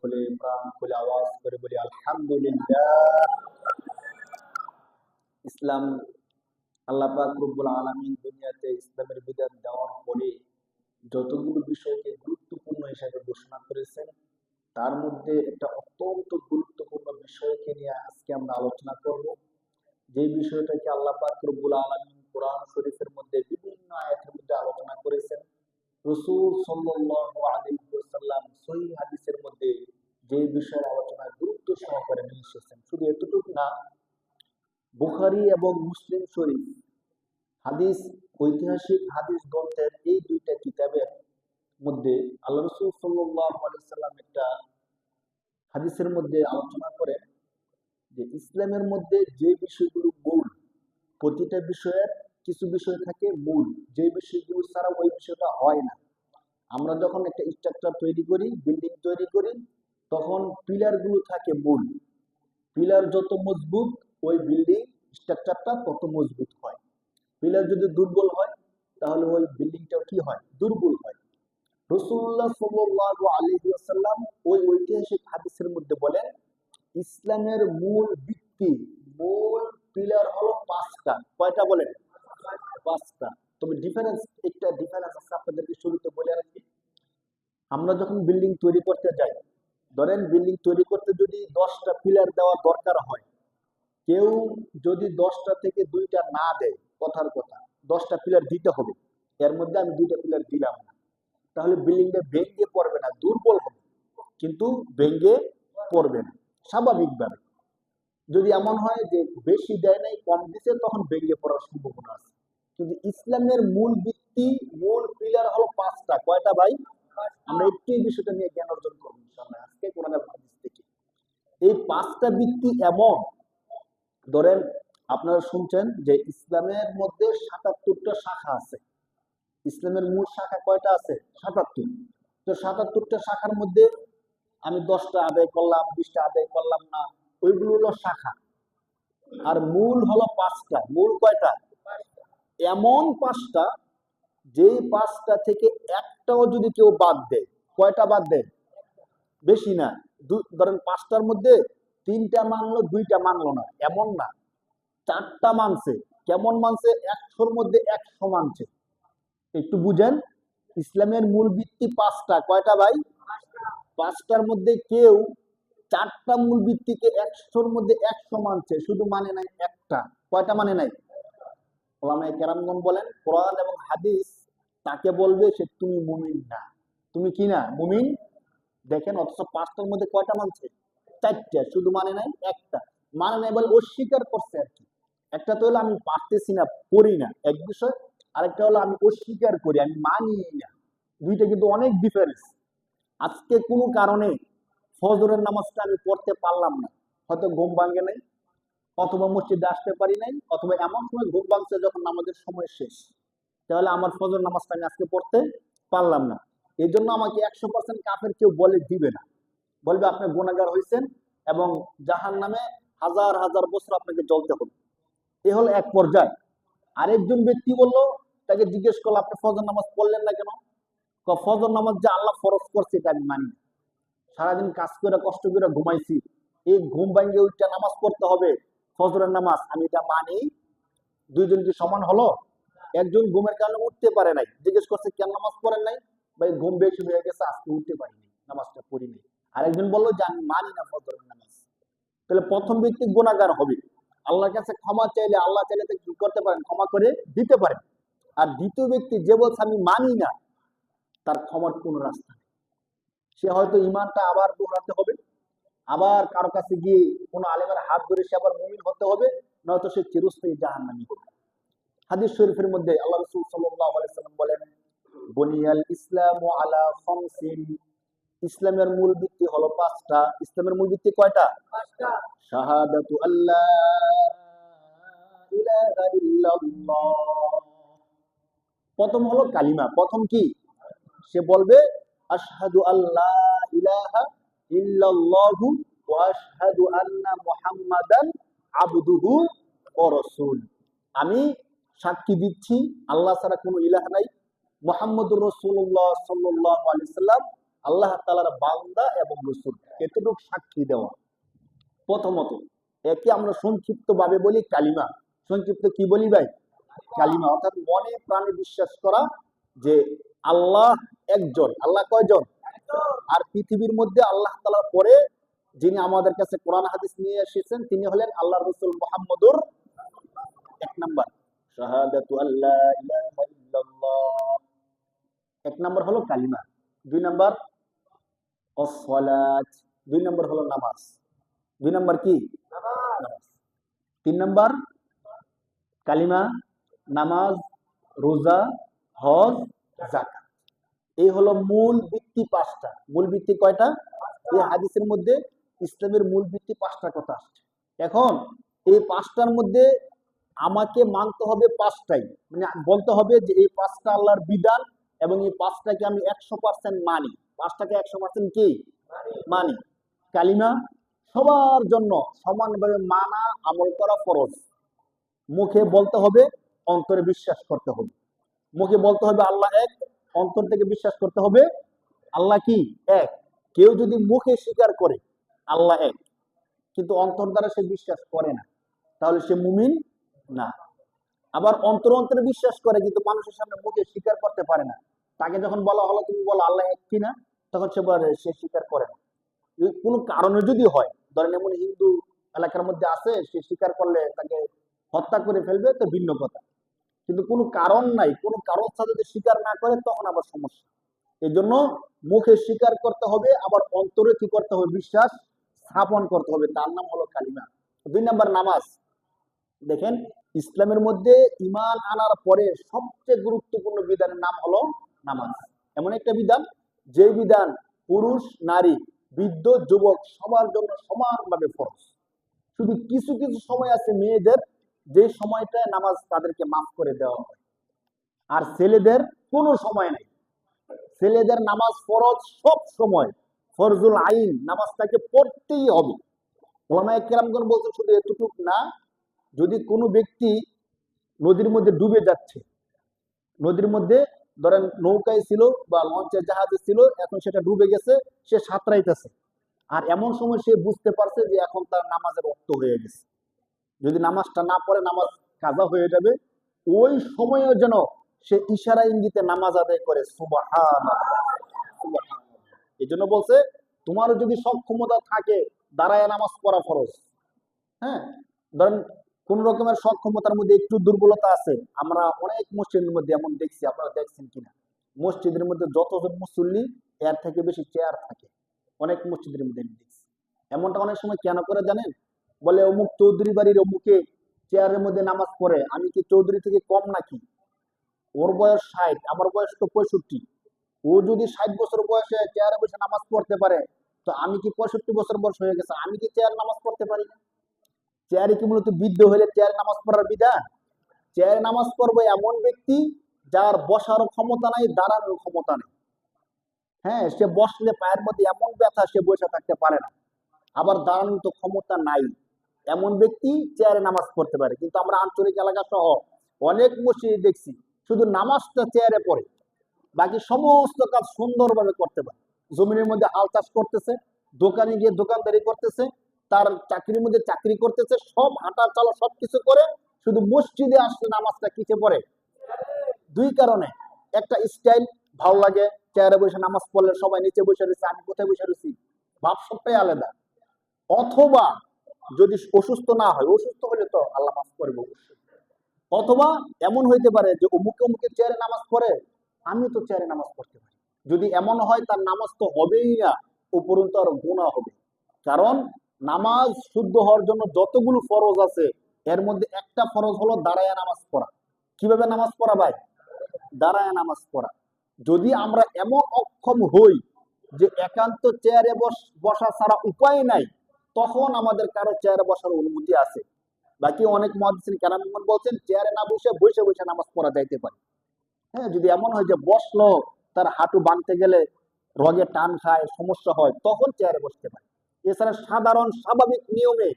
খুলে প্রাণ খুলে আওয়াজ করে বলি আলহামদুলিল্লাহ। ইসলাম আল্লাহ পাক রব্বুল আলামিন দুনিয়াতে ইসলামের বিধান দেওয়ার পরে যতগুলো বিষয়কে গুরুত্বপূর্ণ হিসেবে ঘোষণা করেছেন, তার মধ্যে একটা অত্যন্ত গুরুত্বপূর্ণ বিষয়কে নিয়ে আজকে আমরা আলোচনা করব। যে বিষয়টাকে আল্লাহ পাক রব্বুল আলামিন কোরআন শরীফের মধ্যে বিভিন্ন আয়াতের মধ্যে আলোচনা করেছেন, রাসূল সাল্লাল্লাহু আলাইহি ওয়াসাল্লাম সহিহ হাদিসের মধ্যে যে বিষয়ের আলোচনা গুরুত্ব সহকারে নিয়ে এসেছেন। শুধু এতটুকু না, বুখারী এবং মুসলিম শরীফ হাদিস, ঐতিহাসিক হাদিস গ্রন্থের এই দুইটা কিতাবের মধ্যে আল্লাহ রাসূল সাল্লাল্লাহু আলাইহি সাল্লাম একটা হাদিসের মধ্যে আলোচনা করেন যে ইসলামের মধ্যে যে বিষয়গুলো মূল, প্রতিটা বিষয়ের কিছু বিষয় থাকে মূল, যে বিষয়গুলো ছাড়া ওই বিষয়টা হয় না। আমরা যখন একটা স্ট্রাকচার তৈরি করি, বিল্ডিং তৈরি করি, তখন পিলার গুলো থাকে মূল। পিলার যত মজবুত, ওই বিল্ডিং স্ট্রাকচারটা তত মজবুত হয়। পিলার যদি দুর্বল হয়, তাহলে ওই বিল্ডিংটাও কি হয়? দুর্বল হয়। রাসূলুল্লাহ সাল্লাল্লাহু আলাইহি ওয়াসাল্লাম ওই ঐতিহাসিক হাদিসের মধ্যে বলেন, ইসলামের মূল ভিত্তি, মূল পিলার হলো পাঁচটা। কয়টা বলেন? পাঁচটা। তবে একটা ডিফারেন্স আছে, আপনাদেরকে শুরুতে বলে রাখি। আমরা যখন বিল্ডিং তৈরি করতে যাই, ধরেন বিল্ডিং তৈরি করতে যদি 10টা পিলার দেওয়া দরকার হয়, কেউ যদি 10টা থেকে 2টা না দেয়, কথার কথা 10টা পিলার দিতে হবে, এর মধ্যে আমি 2টা পিলার দিলাম না, তাহলে বিল্ডিংটা ভেঙে পড়বে না, দুর্বল হবে, কিন্তু ভেঙে পড়বে না স্বাভাবিকভাবে। যদি এমন হয় যে বেশি দেয় নাই, কম দিছে, তখন ভেঙে পড়ার সম্ভাবনা আছে। কিন্তু ইসলামের মূল ভিত্তি, মূল পিলার হলো পাঁচটা। কয়টা ভাই? আমরা একটু এই বিষয়টা নিয়ে জ্ঞান অর্জন করবো ইনশাআল্লাহ আজকে কোরআনের হাদিস থেকে। এই পাঁচটা ভিত্তি এমন, ধরেন আপনারা শুনছেন যে ইসলামের মধ্যে ৭৭টা শাখা আছে। ইসলামের মূল শাখা কয়টা আছে? ৭৭। তো ৭৭টা শাখার মধ্যে আমি 10টা আদায় করলাম, 20টা আদায় করলাম না, ওইগুলো হলো শাখা। আর মূল হলো পাঁচটা। মূল কয়টা? এমন পাঁচটা, যেই পাঁচটা থেকে একটাও যদি কেউ বাদ দেয়, কয়টা বাদ দেয়? বেশি না, ধরেন 5টার মধ্যে 3টা মানলো, 2টা মানলো না, এমন না, 4টা মানছে। কেমন মানছে? 100-র মধ্যে 100 মানছে। একটু বুঝেন, ইসলামের মূল ভিত্তি পাঁচটা। কয়টা ভাই? 5টার মধ্যে কেউ 4টা মূল ভিত্তিকে 100-র মধ্যে 100 মানছে, শুধু মানে নাই একটা। কয়টা মানে নাই? ওলামায়ে কেরামগণ বলেন, কোরআন এবং হাদিস তাকে বলবে সে তুমি মুমিন না। তুমি কি না? মুমিন। দেখেন, অথচ 5টার মধ্যে কয়টা মানছে? 4টা, শুধু মানে নাই একটা। মানে নাই বলে অস্বীকার করছে আর কি। একটা তো হলো আমি পারতেছি না, করি না, এক বিষয়। আরেকটা হলো আমি অস্বীকার করি, আমি মানি না। দুইটা কিন্তু অনেক ডিফারেন্স। আজকে কোনো কারণে ফজরের নামাজটা আমি পড়তে পারলাম না, হয়তো ঘুম ভাঙে নাই, অথবা মসজিদে আসতে পারি নাই, অথবা এমন সময় ঘুম ভাঙছে যখন নামাজের সময় শেষ, তাহলে আমার ফজর নামাজটা আমি আজকে পড়তে পারলাম না। এই জন্য আমাকে 100% কাফের কেউ বলে দিবে না, বলবে আপনি গুনাহগার হয়েছেন এবং জাহান্নামে হাজার হাজার বছর আপনাকে জ্বলতে হবে। এ হলো এক পর্যায়ে। আরেকজন ব্যক্তি বলল, তাকে জিজ্ঞেস করলো আপনি ফজর নামাজ পড়লেন না কেন? ফজর নামাজ যে আল্লাহ ফরজ করছে এটা আমি মানি। সারাদিন কাজ করে কষ্ট করে ঘুমাইছি, এই ঘুম ভাঙিয়ে ওইটা নামাজ পড়তে হবে, ফজরের নামাজ, আমি এটা মানি। দুইজন কি সমান হলো? একজন ঘুমের কারণে উঠতে পারে নাই, জিজ্ঞেস করছে কেন নামাজ পড়েন নাই? ভাই ঘুম বেশি হয়ে গেছে, আজকে উঠতে পারিনি, নামাজটা পড়িনি। আরেকজন বললো যে আমি মানি না ফজরের নামাজ। তাহলে প্রথম ব্যক্তি গুনাহগার হবে, আল্লাহর কাছে ক্ষমা চাইলে আল্লাহ চাইলে কি করতে পারেন? ক্ষমা করে দিতে পারেন। আর দ্বিতীয় ব্যক্তি যে বলছে আমি মানি না, তার ক্ষমার কোন রাস্তা নেই। সে হয়তো ইমানটা আবার দোহরাতে হবে, আবার কারো কাছে গিয়ে কোনো আলেমের হাত ধরে সে আবার মুমিন হতে হবে, নয়তো সে চিরস্থায়ী জাহান্নামী হবে। হাদিস শরীফের মধ্যে আল্লাহ রাসূল সাল্লাল্লাহু আলাইহি সাল্লাম বলেন, বুনিয়াল ইসলামু আলা খামসিন, ইসলামের মূল ভিত্তি হলো পাঁচটা। ইসলামের মূল ভিত্তি কয়টা? পাঁচটা। শাহাদাতু আল্লাহ ইলাহা ইল্লাল্লাহ, প্রথম হলো কালিমা। প্রথম কি? সে বলবে আশহাদু আল্লা ইলাহা ইল্লাল্লাহু ওয়া আশহাদু আন্না মুহাম্মাদান আবদুহু ওয়া রাসূল। আমি সাক্ষী দিচ্ছি আল্লাহ ছাড়া কোনো ইলাহ নাই, মুহাম্মদুর রাসূলুল্লাহ সাল্লাল্লাহু আলাইহি সাল্লাম আল্লাহ তাআলার বান্দা এবং রাসূল, এতটুকু সাক্ষী দেওয়া। প্রথমত একে আমরা সংক্ষিপ্ত ভাবে বলি কালিমা। সংক্ষিপ্ত কি বলি ভাই? কালিমা। অর্থাৎ মনে প্রাণে বিশ্বাস করা যে আল্লাহ একজন। আল্লাহ কয়জন? আর পৃথিবীর মধ্যে আল্লাহ তাআলার পরে যিনি আমাদের কাছে কোরআন হাদিস নিয়ে এসেছেন তিনি হলেন আল্লাহর রাসূল মুহাম্মদুর। এক নাম্বার শাহাদাতু আল্লা ইলাহা ইল্লাল্লাহ, এক নাম্বার হলো কালিমা। দুই নাম্বার অসসালাত, দুই নাম্বার হলো নামাজ। দুই নাম্বার কি? নামাজ। তিন নাম্বার কালিমা, নামাজ, রোজা, হজ, যাকাত। এই হলো মূল ভিত্তি পাঁচটা। মূল ভিত্তি কয়টা? এই হাদিসের মধ্যে ইসলামের মূল ভিত্তি পাঁচটা কথা আসছে। এখন এই পাঁচটার মধ্যে আমাকে মানতে হবে পাঁচটাই, মানে বলতে হবে যে এই পাঁচটা আল্লাহর বিধান এবং এই পাঁচটাকে আমি 100% মানি। পাঁচটাকে 100% কি মানি। কালিমা সবার জন্য সমানভাবে মানা, আমল করা ফরজ। মুখে বলতে হবে, অন্তরে বিশ্বাস করতে হবে। মুখে বলতে হবে আল্লাহ এক, অন্তর থেকে বিশ্বাস করতে হবে আল্লাহ কি এক। কেউ যদি মুখে স্বীকার করে আল্লাহ এক কিন্তু অন্তর দ্বারা সে বিশ্বাস করে না, তাহলে সে মুমিন না। আবার অন্তরে বিশ্বাস করে কিন্তু মানুষের সামনে মুখে স্বীকার করতে পারে না। তাকে যখন বলা হলো তুমি বলো আল্লাহ এক কিনা, তখন সে বলে সে স্বীকার করে না। কোনো কারণে যদি হয়, ধরেন এমন হিন্দু এলাকার মধ্যে আছে, সে স্বীকার করলে তাকে হত্যা করে ফেলবে, তো ভিন্ন কথা। কিন্তু কোনো কারণ নাই, কোনো কারণ সাথে যদি স্বীকার না করে তখন আবার সমস্যা। এই জন্য মুখে স্বীকার করতে হবে, আবার অন্তরে কি করতে হবে? বিশ্বাস স্থাপন করতে হবে। তার নাম হলো কালিমা। দুই নাম্বার নামাজ। দেখেন ইসলামের মধ্যে ঈমান আনার পরে সবচেয়ে গুরুত্বপূর্ণ বিধানের নাম হলো নামাজ। এমন একটা বিধান যে বিধান পুরুষ নারী বৃদ্ধ যুবক সবার জন্য সমানভাবে ফরজ। শুধু কিছু কিছু সময় আছে মেয়েদের, যে সময়টায় নামাজ তাদেরকে মাফ করে দেওয়া হয়। আর ছেলেদের কোনো সময় নেই। ছেলেদের নামাজ ফরজ সব সময়, ফরজুল আইন, নামাজটাকে পড়তেই হবে। ওলামায়ে কেরামগণ বলতে শুধু এতটুক না, যদি কোনো ব্যক্তি নদীর মধ্যে ডুবে যাচ্ছে, নদীর মধ্যে ধরেন নৌকায় ছিল বা লঞ্চে জাহাজে ছিল, এখন সেটা ডুবে গেছে, সে সাঁতরাইতেছে, আর এমন সময় সে বুঝতে পারছে যে এখন তার নামাজের রক্ত হয়ে গেছে, যদি নামাজটা না পড়ে নামাজ কাজা হয়ে যাবে, ওই সময়েও যেন সে ইশারা ইঙ্গিতে নামাজ আদায় করে সুবহানাল্লাহ সুবহানাল্লাহ। এই জন্য বলছে তোমার যদি সক্ষমতা থাকে দাঁড়ায় নামাজ পড়া ফরজ। হ্যাঁ, ধরেন কোন রকমের সক্ষমতার মধ্যে একটু দুর্বলতা আছে, আমরা অনেক মসজিদের মধ্যে এমন দেখছি, আপনারা দেখছেন কিনা, মসজিদের মধ্যে যতজন মুসল্লি এর থেকে বেশি চেয়ার থাকে। অনেক মসজিদের মধ্যে আমি দেখছি। এমনটা অনেক সময় কেন করে জানেন? বলে অমুক চৌধুরী বাড়ির অমুকে চেয়ারের মধ্যে নামাজ পড়ে, আমি কি চৌধুরী থেকে কম নাকি? ওর বয়স 60, আমার বয়স তো 65। ও যদি 60 বছর বয়সে চেয়ারে বসে নামাজ পড়তে পারে, তো আমি কি 65 বছর বয়স হয়ে গেছে, আমি কি চেয়ার নামাজ পড়তে পারি না? চেয়ারে কি মূলত বৃদ্ধ হলে চেয়ারে নামাজ পড়ার বিধান? চেয়ারে নামাজ পড়বে এমন ব্যক্তি যার বসার ক্ষমতা নাই, দাঁড়ানোর ক্ষমতা নেই। হ্যাঁ, সে বসলে পায়ের মধ্যে এমন ব্যথা সে বসে থাকতে পারে না, আবার দাঁড়ানোর তো ক্ষমতা নাই, এমন ব্যক্তি চেয়ারে নামাজ পড়তে পারে। কিন্তু আমরা আঞ্চলিক এলাকা সহ অনেক মসজিদ দেখছি শুধু নামাজটা চেয়ারে পড়ে, বাকি সমস্ত কাজ সুন্দরভাবে করতে পারে। জমিনের মধ্যে হাল চাষ করতেছে, দোকানে গিয়ে দোকানদারি করতেছে, তার চাকরির মধ্যে চাকরি করতেছে, সব হাঁটা চলা সবকিছু করে, শুধু মসজিদে আসলে নামাজটা কিসে পড়ে? দুই কারণে। একটা স্টাইল ভালো লাগে, চেয়ারে বসে নামাজ পড়লে সবাই নিচে বসে রয়েছে, আমি কোথায় বসে রয়েছি, ভাব সবটাই আলাদা। অথবা যদি অসুস্থ না হয়, অসুস্থ হলে তো আল্লাহ মাফ করবে অবশ্যই। অথবা এমন হইতে পারে যে অমুকে অমুকে চেয়ারে নামাজ পড়ে, আমি তো চেয়ারে নামাজ পড়তে পারি। যদি এমন হয় তার নামাজ তো হবেই না, উপরন্তু আর গুনাহ হবে। কারণ নামাজ শুদ্ধ হওয়ার জন্য যতগুলো ফরজ আছে এর মধ্যে একটা ফরজ হলো দাঁড়ায় নামাজ পড়া। কিভাবে নামাজ পড়া ভাই? দাঁড়ায় নামাজ পড়া। যদি আমরা এমন অক্ষম হই যে একান্ত চেয়ারে বসা ছাড়া উপায় নাই, তখন আমাদের কারো চেয়ারে বসার অনুমতি আছে। বাকি অনেক মুহাদ্দিসিন কেরামগণ বলছেন চেয়ারে না বসে বসে বসে নামাজ পড়া যাইতে পারে। হ্যাঁ, যদি এমন হয় যে বসলো তার হাঁটু বাঁধতে গেলে রগে টান খায়, সমস্যা হয়, তখন চেয়ারে বসতে পারে। এছাড়া সাধারণ স্বাভাবিক নিয়মে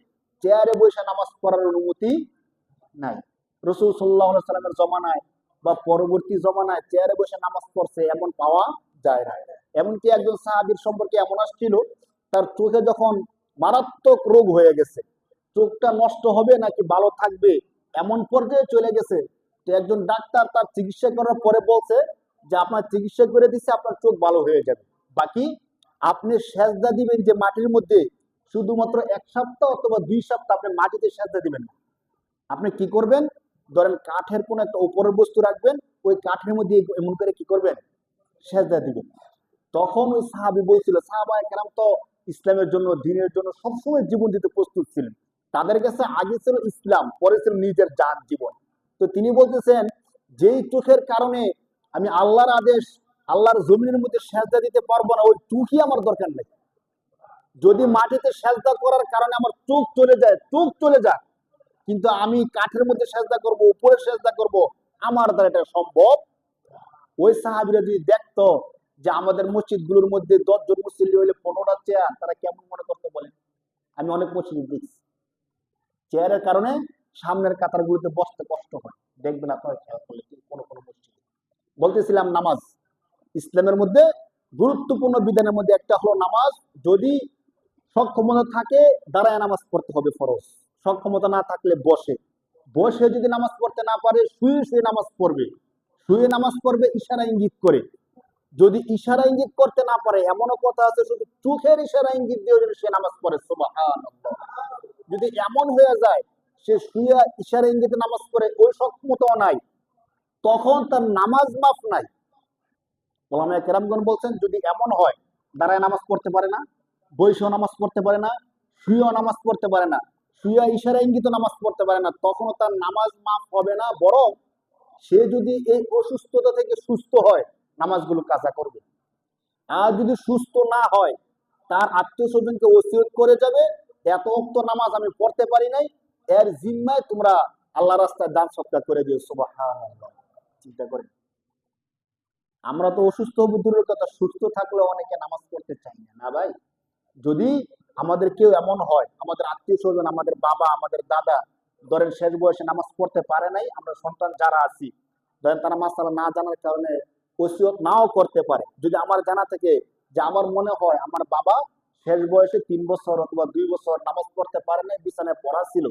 চেয়ারে বসে নামাজ পড়ার অনুমতি নাই। রাসূল সাল্লাল্লাহু আলাইহি সাল্লামের জমানায় বা পরবর্তী জমানায় চেয়ারে বসে নামাজ পড়ছে এমন পাওয়া যায় না। এমনকি একজন সাহাবীর সম্পর্কে এমন আসছিল, তার চোখে যখন মারাত্মক রোগ হয়ে গেছে, চোখটা নষ্ট হবে নাকি ভালো থাকবে এমন পর্যায়ে চলে গেছে, তো একজন ডাক্তার তার চিকিৎসা করার পরে বলছে যে আপনার চিকিৎসা করে দিচ্ছে, আপনার চোখ ভালো হয়ে যাবে, বাকি আপনি সেজদা দিবেন যে মাটির মধ্যে, শুধুমাত্র 1 সপ্তাহ অথবা 2 সপ্তাহ আপনি মাটিতে সেজদা দিবেন না। আপনি কি করবেন, ধরেন কাঠের কোন একটা উপরের বস্তু রাখবেন, ওই কাঠের মধ্যে এমন করে কি করবেন, সেজদা দিবেন। তখন ওই সাহাবী বলছিল, সাহাবায়ে কেরাম তো ইসলামের জন্য, দ্বীনের জন্য সবসময় জীবন দিতে প্রস্তুত ছিলেন, তাদের কাছে আগে ছিল ইসলাম, পরে ছিল নিজের জান জীবন। তো তিনি বলতেছেন, যেই চোখের কারণে আমি আল্লাহর আদেশ, আল্লাহর জমিনের মধ্যে সেজদা দিতে পারবো না, ওই চোখই আমার দরকার নেই। যদি মাটিতে সেজদা করার কারণে আমার চোখ চলে যায়, চোখ চলে যায়, কিন্তু আমি কাঠের মধ্যে সেজদা করব, উপরে সেজদা করব, আমার দ্বারা এটা সম্ভব। ওই সাহাবীরা যদি দেখতো যে আমাদের মসজিদ গুলোর মধ্যে 10 জন মুসল্লি হইলে 15টা চেয়ার, তারা কেমন মনে করতে বলেন? আমি অনেক মসজিদ দেখছি, চেয়ারের কারণে সামনের কাতারগুলোতে বসতে কষ্ট হয়, দেখবেন আপনারা খেয়াল করলে কোনো কোনো মসজিদে। বলতেছিলাম নামাজ ইসলামের মধ্যে গুরুত্বপূর্ণ বিধানের মধ্যে একটা হলো নামাজ। যদি সক্ষমতা থাকে দাঁড়ায় নামাজ পড়তে হবে ফরজ, সক্ষমতা না থাকলে বসে, বসে যদি নামাজ পড়তে না পারে শুয়ে শুয়ে নামাজ পড়বে, শুয়ে নামাজ পড়বে ইশারা ইঙ্গিত করে। যদি ইশারা ইঙ্গিত করতে না পারে, এমনও কথা আছে শুধু চোখের ইশারা ইঙ্গিত দিয়ে যদি সে নামাজ পড়ে, সুবহানাল্লাহ, যদি এমন হয়ে যায় সে শুয়ে ইশারা ইঙ্গিতে নামাজ পড়ে, ওই সক্ষমতাও নাই, তখন তার নামাজ মাফ নাই। ওলামায়ে কেরামগণ বলছেন, যদি এমন হয় দাঁড়ায় নামাজ পড়তে পারে না, বসেও নামাজ পড়তে পারে না, শুয়েও নামাজ পড়তে পারে না, শুয়ে ইশারা ইঙ্গিত নামাজ পড়তে পারে না, তখনও তার নামাজ মাফ হবে না, বরং সে যদি এই অসুস্থতা থেকে সুস্থ হয় নামাজগুলো কাজা করবে। আর যদি সুস্থ না হয়, তার আত্মীয় স্বজনকে ওসিয়ত করে যাবে, এত ওয়াক্ত নামাজ আমি পড়তে পারি নাই, এর জিম্মায় তোমরা আল্লাহ রাস্তায় দান সৎকার করে দিও। সুবহানাল্লাহ, চিন্তা করেন। আমরা তো অসুস্থ হবো দূরের কথা, সুস্থ থাকলে অনেকে নামাজ পড়তে চাই না, না ভাই? যদি আমাদের কেউ এমন হয়, আমাদের আত্মীয় স্বজন, আমাদের বাবা, আমাদের দাদা, ধরেন শেষ বয়সে নামাজ পড়তে পারে নাই, আমরা সন্তান যারা আছি, ধরেন তারা মাসালা না জানার কারণে ওসিয়ত নাও করতে পারে, যদি আমার জানা থেকে যে আমার মনে হয় আমার বাবা শেষ বয়সে 3 বছর অথবা 2 বছর নামাজ পড়তে পারে নাই, বিছানায় পড়া ছিল,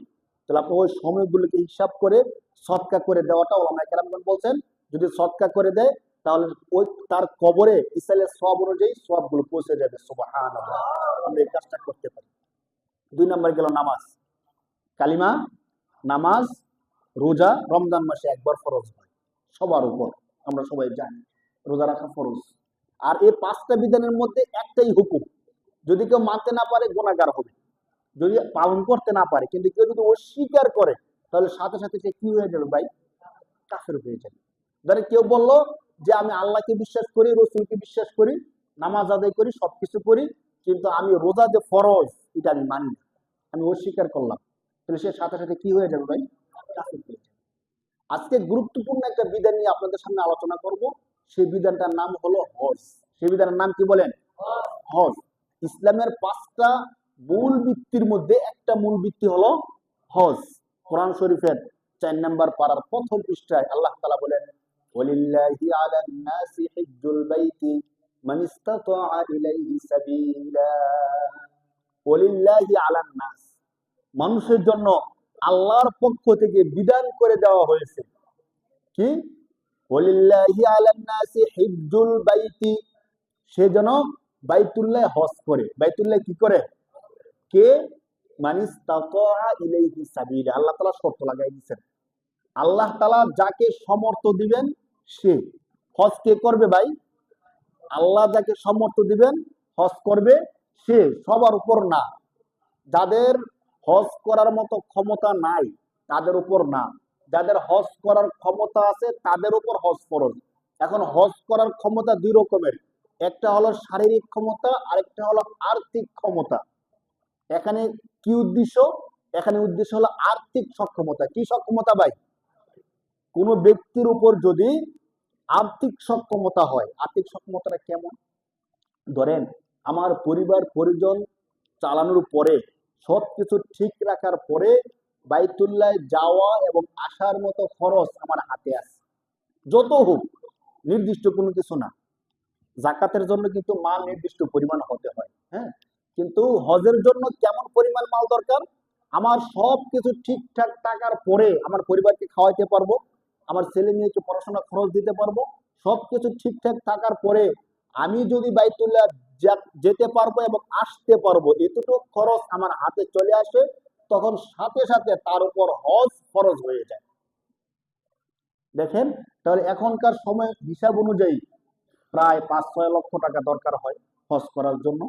তাহলে আপনি ওই সময়গুলোকে হিসাব করে সদকা করে দেওয়াটা, ওলামায়ে কেরামগণ বলছেন, যদি সদকা করে দেয় তাহলে ওই তার কবরে ইসরায়েলের সব অনুযায়ী সবগুলো পৌঁছে যাবে। সুবহানাল্লাহ, আমরা এই কাজটা করতে পারি। 2 নম্বর গেল নামাজ, কালিমা, নামাজ, রোজা রমজান মাসে একবার ফরজ হয় সবার উপর, আমরা সবাই জানি রোজা রাখা ফরজ। আর এই 5টা বিধানের মধ্যে একটাই হুকুম, যদি কেউ মানতে না পারে গুনাহগার হবে, যদি পালন করতে না পারে, কিন্তু কেউ যদি অস্বীকার করে তাহলে সাথে সাথে সে কি হয়ে যাবে ভাই, কাফের হয়ে যাবে। ধরে কেউ বললো যে আমি আল্লাহকে বিশ্বাস করি, রসুলকে বিশ্বাস করি, নামাজ আদায় করি, সবকিছু করি, কিন্তু আমি রোজা যে ফরজ এটা আমি মানি না, আমি অস্বীকার করলাম, তাহলে সে সাথে সাথে কি হয়ে যাবে ভাই, কাফের হয়ে যাবে। আজকে গুরুত্বপূর্ণ একটা বিধান নিয়ে আপনাদের সামনে আলোচনা করব, সেই বিধানটার নাম হলো হজ। সেই বিধানের নাম কি বলেন? হজ। ইসলামের 5টা মূল ভিত্তির মধ্যে একটা মূল ভিত্তি হলো হজ। কোরআন শরীফের 4 নম্বর পারার প্রথম পৃষ্ঠায় আল্লাহ তাআলা বলেন, ওয়ালিল্লাহি আলান নাসি হিজ্জুল বাইতি মান ইসতাতাআ ইলাইহি সাবিলা। ওয়ালিল্লাহি আলান নাস, মানুষের জন্য আল্লাহর পক্ষ থেকে বিধান করে দেওয়া হয়েছে কি, ওয়ালিল্লাহি আলান নাসি হিজ্জুল বাইতি, সে যেন বাইতুল্লাহ হজ করে। বাইতুল্লাহ কি করে? কে? মান ইসতাতাআ ইলাইহি সাবিলা, আল্লাহ তাআলা শর্ত লাগাই দিয়েছেন, আল্লাহ তাআলা যাকে সমর্থ দিবেন সে হজ কে করবে ভাই, আল্লাহ যাকে সমর্থ দিবেন হজ করবে সে, সবার উপর না। যাদের হজ করার মতো ক্ষমতা নাই তাদের উপর না, যাদের হজ করার ক্ষমতা আছে তাদের উপর হজ ফরজ। এখন হজ করার ক্ষমতা 2 রকমের, একটা হলো শারীরিক ক্ষমতা, আরেকটা হলো আর্থিক ক্ষমতা। এখানে কি উদ্দেশ্য? এখানে উদ্দেশ্য হলো আর্থিক সক্ষমতা। কি সক্ষমতা ভাই? কোন ব্যক্তির উপর যদি আর্থিক সক্ষমতা হয়, আর্থিক সক্ষমতাটা কেমন? ধরেন আমার পরিবার পরিজন চালানোর পরে, সবকিছু ঠিক রাখার পরে বাইতুল্লাহ যাওয়া এবং আসার মতো খরচ আমার হাতে আছে, যত হোক, নির্দিষ্ট কোনো কিছু না, জাকাতের জন্য কিন্তু মাল নির্দিষ্ট পরিমাণ হতে হয়, হ্যাঁ। কিন্তু হজের জন্য কেমন পরিমাণ মাল দরকার? আমার সব কিছু ঠিকঠাক টাকার পরে আমার পরিবারকে খাওয়াইতে পারবো, আমার ছেলে মেয়েকে পড়াশোনা খরচ দিতে পারবো, সবকিছু ঠিকঠাক থাকার পরে আমি যদি বাইতুল্লাহ যেতে পারবো এবং আসতে পারবো, এতটুকু খরচ আমার হাতে চলে আসে, তখন সাথে সাথে তার উপর হজ ফরজ হয়ে যায়। দেখেন, তাহলে এখনকার সময় হিসাব অনুযায়ী প্রায় 5-6 লক্ষ টাকা দরকার হয় হজ করার জন্য।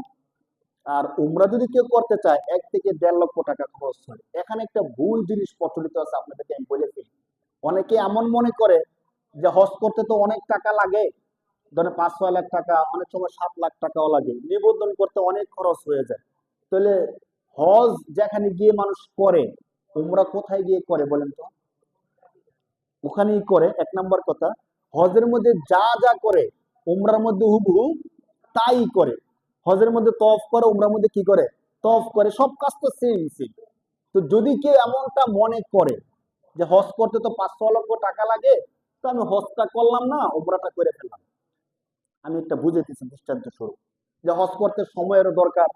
আর উমরা যদি কেউ করতে চায় 1 থেকে 1.5 লক্ষ টাকা খরচ হয়। এখানে একটা ভুল জিনিস প্রচলিত আছে, আপনাদেরকে আমি বলে ফেলি। অনেকে এমন মনে করে যে হজ করতে তো অনেক টাকা লাগে, ধরেন 5-6 লাখ টাকা, অনেক সময় 7 লাখ টাকাও লাগে, নিবন্ধন করতে অনেক খরচ হয়ে যায়। তাহলে হজ যেখানে গিয়ে মানুষ করে, উমরা কোথায় গিয়ে করে বলেন তো? ওখানেই করে। 1 নাম্বার কথা, হজের মধ্যে যা যা করে উমরার মধ্যে হুবহু তাই করে। হজের মধ্যে তওয়াফ করে, উমরার মধ্যে কি করে? তওয়াফ করে। সব কাজ তো সেম সেম। তো যদি কেউ এমনটা মনে করে যে হজ করতে তো 5-6 লক্ষ টাকা লাগে, তো আমি হজটা করলাম না, উমরাটা করে ফেললাম। আমি একটা বুঝাইতেছি দৃষ্টান্ত স্বরূপ, যে হজ করতে সময়ের দরকার,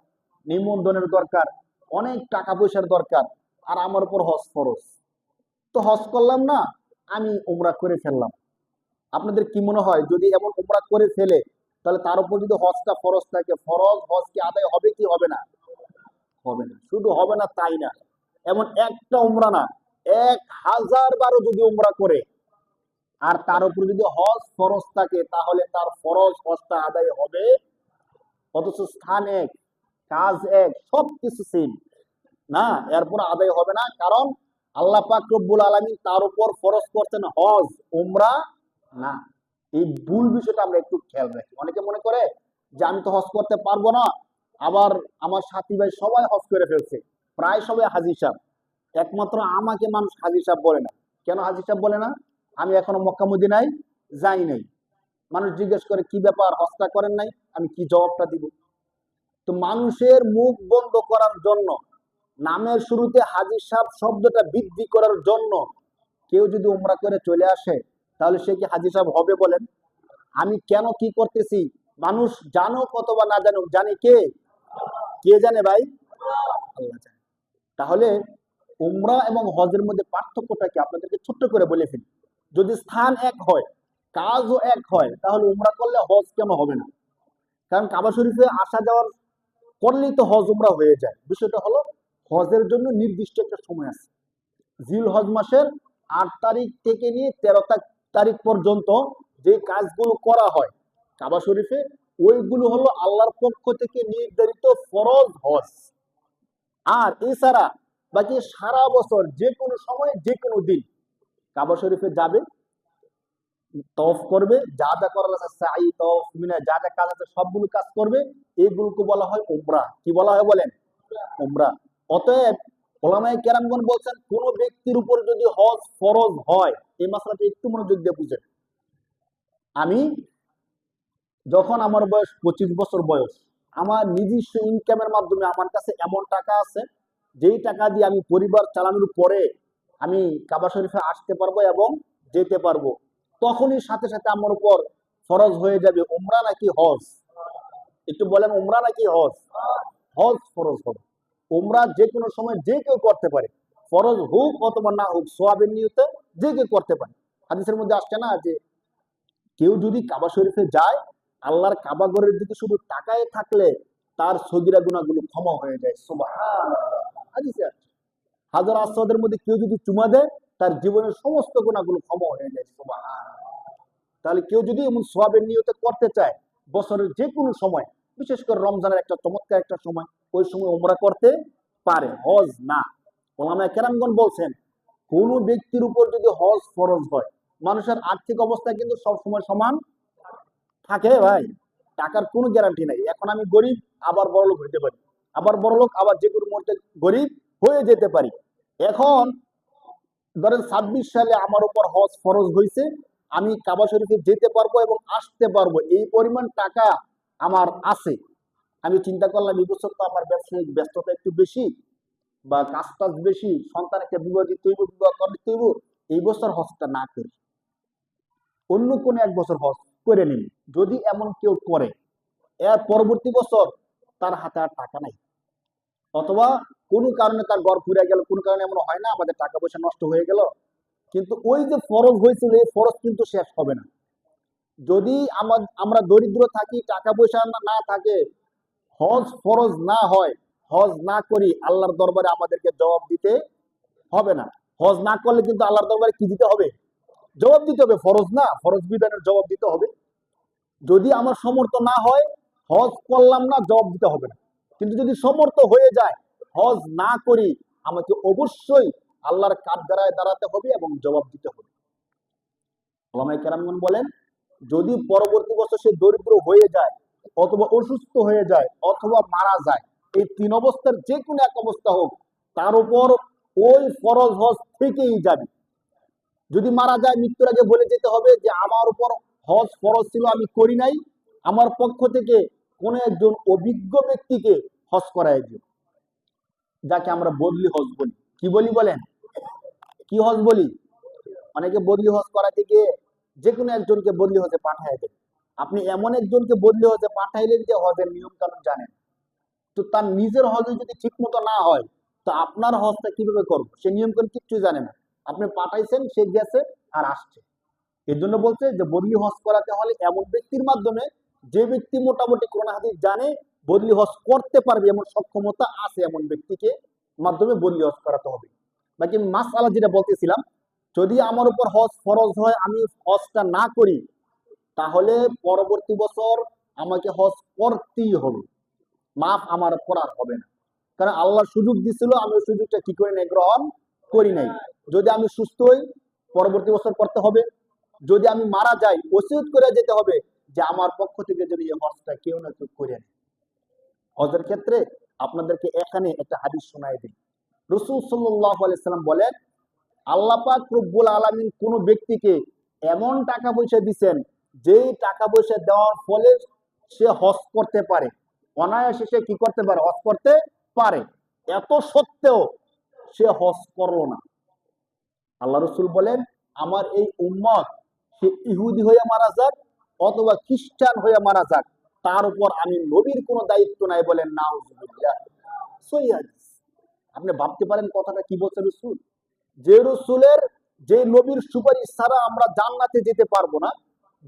নিবন্ধনের দরকার, অনেক টাকা পয়সার দরকার, আর আমার উপর হজ ফরজ। তো হজ করলাম না, আমি উমরা করে ফেললাম। আপনাদের কি মনে হয়, যদি এমন উমরা করে ফেলে, তাহলে তার উপর যদি হজটা ফরজ থাকে, ফরজ হজ কি আদায় হবে কি হবে না? হবে না। শুধু হবে না তাই না, এমন একটা উমরা না, 1000 বারও যদি উমরা করে আর তার উপর যদি হজ ফরজ থাকে, তাহলে তার ফরজ হজটা আদায় হবে। অথচ স্থান এক, কাজ এক, সবকিছু সেম না, এরপর আদায় হবে না। কারণ আল্লাহ পাক রব্বুল আলামিন তার উপর ফরজ করছেন হজ, উমরা না। এই ভুল বিষয়টা আমরা একটু খেয়াল রাখি। অনেকে মনে করে যে আমি তো হজ করতে পারবো না, আবার আমার সাথী ভাই সবাই হজ করে ফেলছে, প্রায় সবাই হাজী সাহেব, একমাত্র আমাকে মানুষ হাজী সাহেব বলে না। কেন হাজী সাহেব বলে না? আমি এখনো মক্কা মদিনায় যাই নাই। মানুষ জিজ্ঞেস করে কি ব্যাপার, হজটা করেন নাই? আমি কি জবাবটা দিব? তো মানুষের মুখ বন্ধ করার জন্য, নামের শুরুতে হাজী সাহেব শব্দটা বৃদ্ধি করার জন্য কেউ যদি উমরা করে চলে আসে, তাহলে সে কি হাজী সাহেব হবে বলেন? আমি কেন কি করতেছি, মানুষ জানুক অথবা না জানুক, জানে কে? কে জানে ভাই? আল্লাহ জানে। তাহলে উমরা এবং হজের মধ্যে পার্থক্যটা কি আপনাদেরকে ছোট্ট করে বলে ফেলি। যদি স্থান এক হয়, কাজও এক হয়, তাহলে উমরা করলে হজ কেন হবে না? কারণ কাবা শরীফে আসা যাওয়ার করলেই তো হজ উমরা হয়ে যায়। বিষয়টা হলো, হজের জন্য নির্দিষ্ট একটা সময় আছে। জিল হজ মাসের 8 তারিখ থেকে নিয়ে 13 তারিখ পর্যন্ত যে কাজগুলো করা হয় কাবা শরীফে, ওইগুলো হলো আল্লাহর পক্ষ থেকে নির্ধারিত ফরজ হজ। আর এছাড়া বাকি সারা বছর যে কোনো সময় যে কোনো দিন কাবা শরীফে যাবে, তওয়াফ করবে, যা যা করার আছে সাই তওয়াফ মিনা, যা যা কাজ আছে সবগুলো কাজ করবে। এগুলোকে বলা হয় উমরা। কি বলা হয় বলেন? উমরা। অতএব ওলামায়ে কেরামগণ বলছেন, কোন ব্যক্তির উপর যদি হজ ফরজ হয়, এই মাসলাটা একটু মনোযোগ দিয়ে বুঝেন। আমি যখন আমার বয়স 25 বছর বয়স, আমার নিজস্ব ইনকামের মাধ্যমে আমার কাছে এমন টাকা আছে, যেই টাকা দিয়ে আমি পরিবার চালানোর পরে আমি কাবা শরীফে আসতে পারবো এবং যেতে পারবো, তখনই সাথে সাথে আমার উপর ফরজ হয়ে যাবে উমরা নাকি হজ? একটু বলেন, উমরা নাকি হজ? হজ ফরজ হবে। উমরা যে কোনো সময় যে কেউ করতে পারে, ফরজ হোক অথবা না হোক, সোয়াবের নিয়তে যে কেউ করতে পারে। হাদিসের মধ্যে আসছে না যে কেউ যদি কাবা শরীফে যায়, আল্লাহর কাবা ঘরের দিকে শুধু তাকায় থাকলে তার সগীরা গুনাহগুলো ক্ষমা হয়ে যায়। সুবহানাল্লাহ। হাদিসে আছে। হাজার আসওয়াদের মধ্যে কেউ যদি চুমা দেয়, তার জীবনের সমস্ত গুনাহগুলো ক্ষমা হয়ে যায়। সুবহানাল্লাহ। তাহলে কেউ যদি এমন সওয়াবের নিয়তে করতে চায়, বছরের যে কোনো সময়, বিশেষ করে রমজানের একটা চমৎকার একটা সময়, ওই সময় উমরা করতে পারে, হজ না। ওলামায়ে কেরামগণ বলছেন, কোন ব্যক্তির উপর যদি হজ ফরজ হয়, মানুষের আর্থিক অবস্থা কিন্তু সব সময় সমান থাকে ভাই। টাকার কোনো গ্যারান্টি নাই। এখন আমি গরিব, আবার বড়লোক হইতে পারি, আবার বড়লোক, আবার যে কোনো মুহূর্তে গরিব হয়ে যেতে পারি। এখন ধরেন 26 সালে আমার উপর হজ ফরজ হয়েছে, আমি কাবা শরীফে যেতে পারবো এবং আসতে পারবো, এই পরিমাণ টাকা আমার আছে। আমি চিন্তা করলাম এই বছর তো আমার ব্যবসায়িক ব্যস্ততা একটু বেশি, বা কাজ টাজ বেশি, সন্তান একটা বিবাহ দিতে হইব, বিবাহ করতে হইব, এই বছর হজটা না করি, অন্য কোনো এক বছর হজ করে নিন। যদি এমন কেউ করে, এর পরবর্তী বছর তার হাতে আর টাকা নাই, অথবা কোনো কারণে তার ঘর পুড়ে গেল, কোনো কারণে এমন হয় না আমাদের টাকা পয়সা নষ্ট হয়ে গেল, কিন্তু ওই যে ফরজ হয়েছিল এই ফরজ কিন্তু শেষ হবে না। যদি আমরা দরিদ্র থাকি, টাকা পয়সা না থাকে, হজ ফরজ না হয়, হজ না করি, আল্লাহর দরবারে আমাদেরকে জবাব দিতে হবে না। হজ না করলে কিন্তু আল্লাহর দরবারে কি দিতে হবে? জবাব দিতে হবে। ফরজ না, ফরজ বিধানের জবাব দিতে হবে। যদি আমার সমর্থ না হয়, হজ করলাম না, জবাব দিতে হবে না। কিন্তু যদি সমর্থ হয়ে যায়, হজ না করি, আমাকে অবশ্যই আল্লাহর কাঠগড়ায় দাঁড়াতে হবে এবং জবাব দিতে হবে। ওলামায়ে কেরামগণ বলেন, যদি পরবর্তী বছর সে দরিদ্র হয়ে যায়, অথবা অসুস্থ হয়ে যায়, অথবা মারা যায়, এই তিন অবস্থার যে কোনো এক অবস্থা হোক, তার উপর ওই ফরজ হজ থেকেই যাবে। যদি মারা যায়, মৃত্যুর আগে বলে যেতে হবে যে আমার উপর হজ ফরজ ছিল, আমি করি নাই, আমার পক্ষ থেকে কোন একজন অভিজ্ঞ ব্যক্তিকে হজ করায় দিও, যাকে আমরা বদলি হজ বলি। কি বলি বলেন? কি হজ বলি? অনেকে বদলি হজ করাতে গিয়ে যে কোনো একজনকে বদলি হজে পাঠায় দেন। আপনি এমন একজনকে বদলি হজে পাঠাইলেন যে হজের নিয়ম কানুন জানেন, তো তার নিজের হজে যদি ঠিক মতো না হয়, তো আপনার হজটা কিভাবে করবো? সে নিয়ম কানুন কিচ্ছু জানে না, আপনি পাঠাইছেন, সে গেছে আর আসছে। এর জন্য বলছে যে বদলি হজ করাতে হলে এমন ব্যক্তির মাধ্যমে, যে ব্যক্তি মোটামুটি কোরআন হাদিস জানে, বদলি হজ করতে পারবে এমন সক্ষমতা আছে, এমন ব্যক্তিকে মাধ্যমে বদলি হজ করাতে হবে। বাকি মাসআলা যেটা বলতেছিলাম, যদি আমার উপর হজ ফরজ হয়, আমি হজটা না করি, তাহলে পরবর্তী বছর আমাকে হজ করতেই হবে, মাফ আমার করার হবে না। কারণ আল্লাহ সুযোগ দিছিল, আমি ওই সুযোগটা কি করে নাই? গ্রহণ করি নাই। যদি আমি সুস্থ হই, পরবর্তী বছর করতে হবে। যদি আমি মারা যাই, ওসিয়ত করে যেতে হবে যে আমার পক্ষ থেকে যদি এই হজটা কেউ না কেউ করে নেয়। হজের ক্ষেত্রে আপনাদেরকে এখানে একটা হাদিস শোনায় দিই। রাসূল সাল্লাল্লাহু আলাইহি সাল্লাম বলেন, আল্লাহ পাক রব্বুল আলামিন কোন ব্যক্তিকে এমন টাকা পয়সা দিবেন, যেই টাকা পয়সা দেওয়ার ফলে সে হজ করতে পারে, অনায়াসে সে কি করতে পারে? হজ করতে পারে। এত সত্ত্বেও সে হজ করলো না। আল্লাহ রাসূল বলেন, আমার এই উম্মত, সে ইহুদি হয়ে মারা যাক অথবা খ্রিস্টান হয়ে মারা যাক, তার উপর আমি নবীর কোনো দায়িত্ব নাই। বলেন নাউজুবিল্লাহ। সহিহ হাদিস। আপনি ভাবতে পারেন কথাটা কি বলছে রাসূল? যে রসুলের, যে নবীর সুপারিশ ছাড়া আমরা জান্নাতে যেতে পারবো না,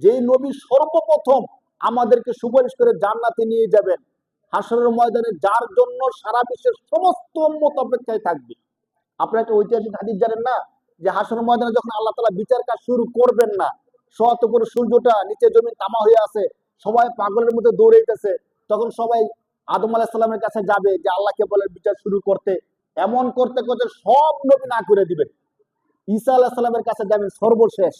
যেই নবী সর্বপ্রথম আমাদেরকে সুপারিশ করে জান্নাতে নিয়ে যাবেন, হাসরের ময়দানে যার জন্য সারা বিশ্বের সমস্ত উম্মত অপেক্ষায় থাকবে। আপনারা একটা ঐতিহাসিক হাদিস জানেন না, যে হাসরের ময়দানে যখন আল্লাহ তাআলা বিচার কাজ শুরু করবেন না, শত করে সূর্যটা নিচে জমিন তামা হয়ে আছে, সবাই পাগলের মধ্যে দৌড়াইতেছে, তখন সবাই আদম আলাইহিস সালামের কাছে যাবে যে আল্লাহকে বলে বিচার শুরু করতে। এমন করতে করতে সব নবী না করে দিবেন। ঈসা আলাইহিস সালামের কাছে যাবেন সর্বশেষ,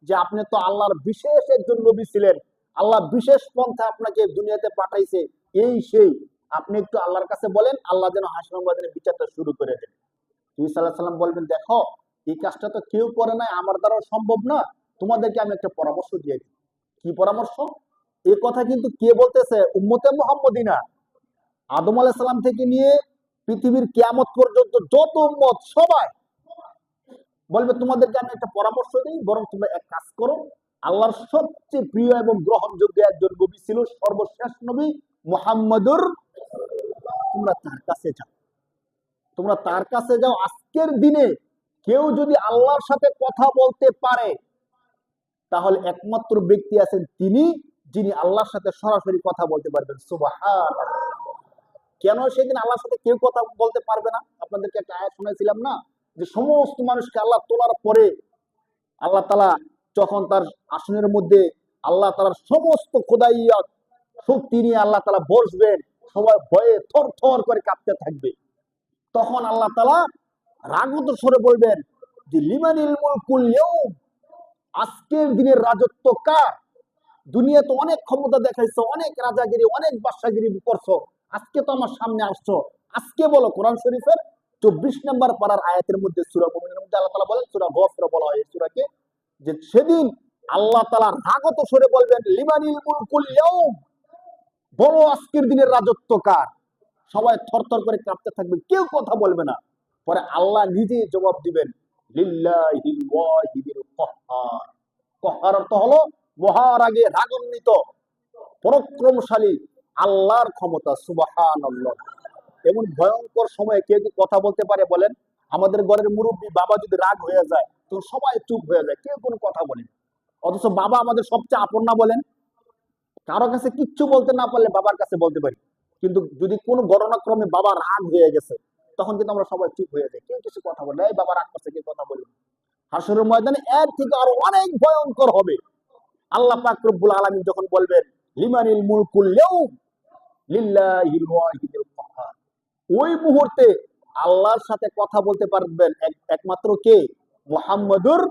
যে আপনি তো আল্লাহর বিশেষ একজন নবী ছিলেন, আল্লাহ বিশেষ পন্থা আপনাকে দুনিয়াতে পাঠাইছে, এই সেই, আপনি একটু আল্লাহর কাছে বলেন, আল্লাহ যেন হাসরের ময়দানে বিচারটা শুরু করে দেন। ঈসা আলাইহিস সালাম বলবেন, দেখো এই কাজটা তো কেউ করে নাই, আমার দ্বারাও সম্ভব না, তোমাদেরকে আমি একটা পরামর্শ দিয়ে দিই। কি পরামর্শ? এই কথা কিন্তু কে বলতেছে? উম্মতে মুহাম্মদী না। আদম আলাইহিস সালাম থেকে নিয়ে পৃথিবীর কিয়ামত পর্যন্ত যত উম্মত, সবাই বলবে তোমাদেরকে আমি একটা পরামর্শ দিই, বরং তোমরা এক কাজ করো, আল্লাহর সবচেয়ে প্রিয় এবং গ্রহণযোগ্য একজন নবী ছিল, সর্বশেষ নবী মুহাম্মদুর, তোমরা তার কাছে যাও, তোমরা তার কাছে যাও। আজকের দিনে কেউ যদি আল্লাহর সাথে কথা বলতে পারে, তাহলে একমাত্র ব্যক্তি আছেন তিনি, যিনি আল্লাহর সাথে সরাসরি কথা বলতে পারবেন। সুবহানাল্লাহ। কেন সেদিন আল্লাহর সাথে কেউ কথা বলতে পারবে না? আপনাদেরকে একটা আয়াত শোনাইছিলাম না, যে সমস্ত মানুষকে আল্লাহ তোলার পরে আল্লাহ তাআলা যখন তার আসনের মধ্যে আল্লাহ তাআলার সমস্ত খোদাইয়াত শক্তি নিয়ে আল্লাহ তাআলা বসবেন, সবাই ভয়ে থর থর করে কাঁপতে থাকবে। তখন আল্লাহ তাআলা রাগত স্বরে বলবেন যে লিমানিল মুলকুল ইয়াউম, আজকের দিনের রাজত্ব কার? দুনিয়া তো অনেক ক্ষমতা দেখাইছো, অনেক রাজাগিরি, অনেক বাদশাগিরি করছো, আজকে তো আমার সামনে আসছো, আজকে বলো। কোরআন শরীফের 24 নম্বর পারার আয়াতের মধ্যে, সূরা মুমিনের মধ্যে আল্লাহ তাআলা বলেন, সূরা গফর বলা হয় এই সূরাকে, যে সেদিন আল্লাহ তাআলা রাগত স্বরে বলবেন লিমানিল মুলকুল ইয়াউম, বলো আজকের দিনের রাজত্ব কার? সবাই থরথর করে কাঁপতে থাকবে, কেউ কথা বলবে না। পরে আল্লাহ নিজেই জবাব দিবেন লিল্লাহিল ওয়াহিদিল কাহ্হার। কাহ্হার অর্থ হলো মহারাগে রাগান্বিত পরাক্রমশালী আল্লাহর ক্ষমতা, সুবহানাল্লাহ। এমন ভয়ঙ্কর সময়ে কে কি কথা বলতে পারে বলেন? আমাদের ঘরের মুরব্বী বাবা যদি রাগ হয়ে যায় তো সবাই চুপ হয়ে যায়, কেউ কোনো কথা বলেন। অথচ বাবা আমাদের সবচেয়ে আপন না বলেন? কারো কাছে কিচ্ছু বলতে না পারলে বাবার কাছে বলতে পারি, কিন্তু যদি কোনো ঘটনাক্রমে বাবা রাগ হয়ে গেছে তখন কিন্তু আমরা সবাই চুপ হয়ে যাই, কেউ কিছু কথা বলে না। এই বাবা রাগ করছে, কেউ কথা বলি। হাসরের ময়দানে এর থেকে আরো অনেক ভয়ঙ্কর হবে। আল্লাহ পাক রব্বুল আলামিন যখন বলবেন লিমানিল মুলকুল ইয়াউম লিল্লাহিল ওয়াহিদুল কাহ্হার, ওই মুহূর্তে আল্লাহর সাথে কথা বলতে পারবেন একমাত্র কে? মুহাম্মাদুর।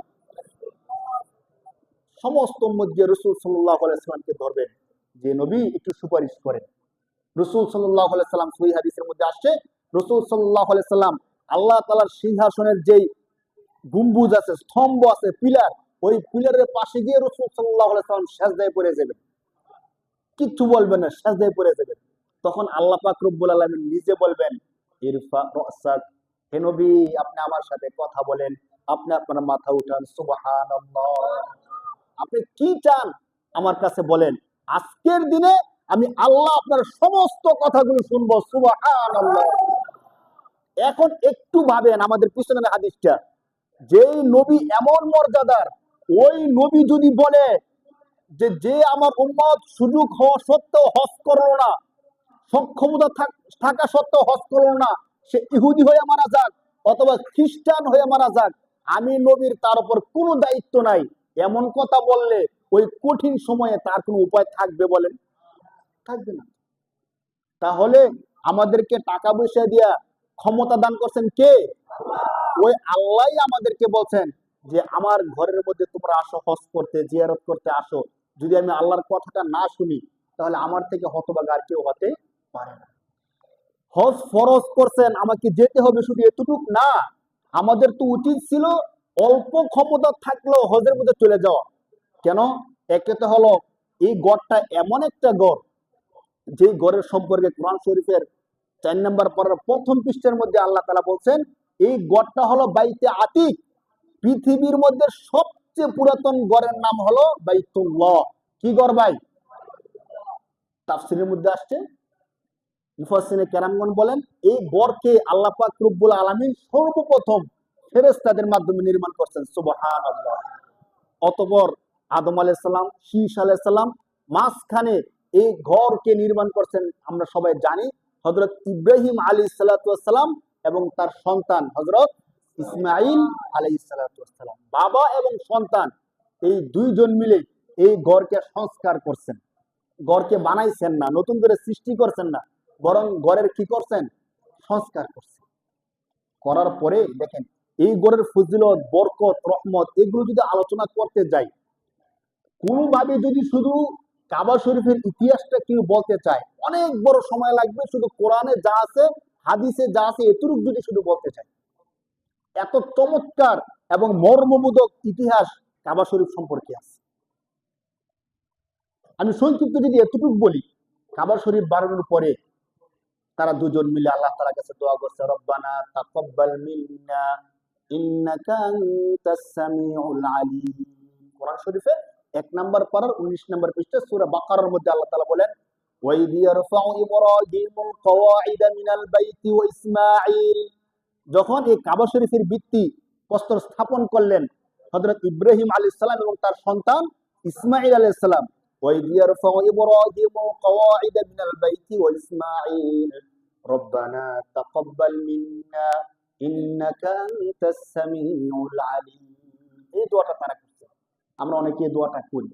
সমস্ত মধ্যে রাসূল সাল্লাল্লাহু আলাইহি ওয়াসাল্লামকে ধরবেন যে নবী একটু সুপারিশ করেন। রাসূল সাল্লাল্লাহু আলাইহি ওয়াসাল্লাম সহিহ হাদিসের মধ্যে আসছে, রাসূল সাল্লাল্লাহু আলাইহি ওয়াসাল্লাম আল্লাহ তাআলার সিংহাসনের যেই গম্বুজ আছে, স্তম্ভ আছে, পিলার, ওই পিলারের পাশে গিয়ে রাসূল সাল্লাল্লাহু আলাইহি ওয়াসাল্লাম সিজদায় পড়ে যাবেন, কিচ্ছু বলবেন না, সিজদায় পড়ে যাবেন। তখন আল্লাহ পাক রব্বুল আলামিন নিজে বলবেন ইরফা রাসাক, হে নবী আপনি আমার সাথে কথা বলেন, আপনি আপনার মাথা উঠান, সুবহানাল্লাহ। আপনি কি চান আমার কাছে বলেন, আজকের দিনে আমি আল্লাহ আপনার সমস্ত কথাগুলো শুনবো, সুবহানাল্লাহ। এখন একটু ভাবেন আমাদের পিছনের হাদিসটা, যেই নবী এমন মর্যাদার, ওই নবী যদি বলে যে যে আমার উম্মত সুযোগ হওয়া সত্ত্বেও হজ করলো না, সক্ষমতা থাকা সত্ত্বেও হজ করলো না, সে ইহুদি হয়ে মারা যাক অথবা খ্রিস্টান হয়ে মারা যাক, আমি নবীর তার উপর কোনো দায়িত্ব নাই, এমন কথা বললে ওই কঠিন সময়ে তার কোনো উপায় থাকবে বলেন? থাকবে না। তাহলে আমাদেরকে টাকা পয়সা দিয়া ক্ষমতা দান করছেন কে? ওই আল্লাহ আমাদেরকে বলছেন যে আমার ঘরের মধ্যে তোমরা আসো, হজ করতে, জিয়ারত করতে আসো। যদি আমি আল্লাহর কথাটা না শুনি তাহলে আমার থেকে হতভাগা আর কেউ হতে পারে না। হজ ফরজ করছেন, আমাকে যেতে হবে, শুধু এতটুক না, আমাদের তো উচিত ছিল অল্প ক্ষমতা থাকলেও হজের মধ্যে চলে যাওয়া। কেন? একে তো হলো এই গড়টা এমন একটা গড়, যে গড়ের সম্পর্কে কোরআন শরীফের 4 নম্বর পড়ার প্রথম পৃষ্ঠার মধ্যে আল্লাহ তাআলা বলছেন এই গড়টা হলো বাইতে আতিক। পৃথিবীর মধ্যে সবচেয়ে পুরাতন গড়ের নাম হলো বাইতুল্লাহ। কি গড় ভাই? তাফসীরের মধ্যে আসছে, মুফাসসিরে কেরামগণ বলেন এই গড়কে আল্লাহ পাক রব্বুল আলামিন সর্বপ্রথম ফেরেশতাদের মাধ্যমে নির্মাণ করছেন, সুবহানাল্লাহ। অতঃপর আদম আলাইহিস সালাম, শীশ আলাইহিস সালাম, মাঝখানে এই ঘরকে নির্মাণ করছেন আমরা সবাই জানি হযরত ইব্রাহিম আলাইহিস সালাতু ওয়াস সালাম এবং তার সন্তান হযরত ইসমাঈল আলাইহিস সালাতু ওয়াস সালাম। বাবা এবং সন্তান এই দুইজন মিলে এই ঘরকে সংস্কার করছেন। ঘরকে বানাইছেন না, নতুন করে সৃষ্টি করছেন না, বরং ঘরের কি করছেন? সংস্কার করছেন। করার পরে দেখেন এই ঘরের ফজিলত, বরকত, রহমত এগুলো যদি আলোচনা করতে যাই, কোনোভাবে যদি শুধু কাবা শরীফের ইতিহাসটা কেউ বলতে চায় অনেক বড় সময় লাগবে। শুধু কোরআনে যা আছে, হাদিসে যা আছে, এতটুকু যদি শুধু বলতে চাই, এত চমৎকার এবং মর্মবোধক ইতিহাস কাবা শরীফ সম্পর্কে আছে। আমি সংক্ষিপ্ত যদি এতটুকু বলি, কাবা শরীফ বানানোর পরে তারা দুজন মিলে আল্লাহ তাআলার কাছে দোয়া করছে, রব্বানা তাকাব্বাল মিন্না ইন্নাকা আনতাস সামিউল আলিম। কোরআন শরীফে 1 নম্বর পারার 19 নম্বর পৃষ্ঠা সূরা বাকারার মধ্যে আল্লাহ তাআলা বলেন, ওয়াইদ ইয়ারফাউ ইব্রাহিমুল কওয়াইদা মিনাল বাইতি ওয়া ইসমাঈল। যখন এই কাবা শরীফের ভিত্তি প্রস্তর স্থাপন করলেন হযরত ইব্রাহিম আলাইহিস সালাম এবং তার সন্তান ইসমাঈল আলাইহিস সালাম, ওয়াইদ ইয়ারফাউ ইব্রাহিমুল কওয়াইদা মিনাল বাইতি ওয়া ইসমাঈল রব্বানা তাকাব্বাল মিন্না ইন্নাকা আনতাস সামিউল আলিম। এই দোয়াটা তারা করছে। আমরা অনেকে এই দোয়াটা করি।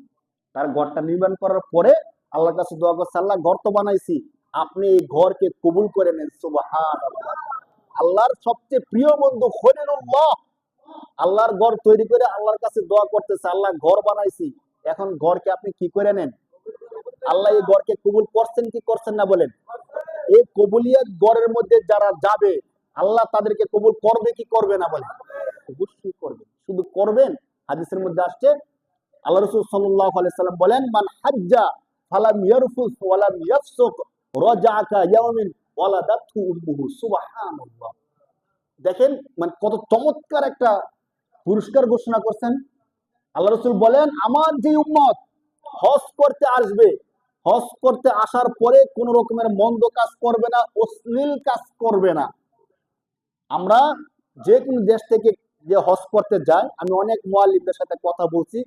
তার ঘরটা নির্মাণ করার পরে আল্লাহর কাছে দোয়া করছে, আল্লাহ ঘর তো বানাইছি, আপনি এই ঘরকে কবুল করে নেন, সুবহানাল্লাহ। আল্লাহর সবচেয়ে প্রিয় বন্ধু খলিলুল্লাহ আল্লাহর ঘর তৈরি করে আল্লাহর কাছে দোয়া করতেছে, আল্লাহ ঘর বানাইছি, এখন ঘরকে আপনি কি করে নেন। আল্লাহ এই ঘরকে কবুল করছেন কি করছেন না বলেন? এই কবুলিয়ত ঘরের মধ্যে যারা যাবে আল্লাহ তাদেরকে কবুল করবে কি করবে না বলেন? অবশ্যই করবে। শুধু করবেন, হাদিসের মধ্যে আসছে আল্লাহ রাসূল সাল্লাল্লাহু আলাইহি সাল্লাম বলেন, মান হাজ্জা ফালাম ইয়ারফুস ওয়ালাম ইয়াফসুক রাজাআকা ইয়াউমিন ওয়ালাদাতহু উম্মুহু, সুবহানাল্লাহ। দেখেন মানে কত চমৎকার একটা পুরস্কার ঘোষণা করছেন। আল্লাহ রাসূল বলেন, আমার যে উম্মত হজ করতে আসবে, হজ করতে আসার পরে কোন রকমের মন্দ কাজ করবে না, অশ্লীল কাজ করবে না। আমরা যে কোনো দেশ থেকে যে হজ করতে যায়, আমি অনেক মুআল্লিমদের সাথে কথা বলছি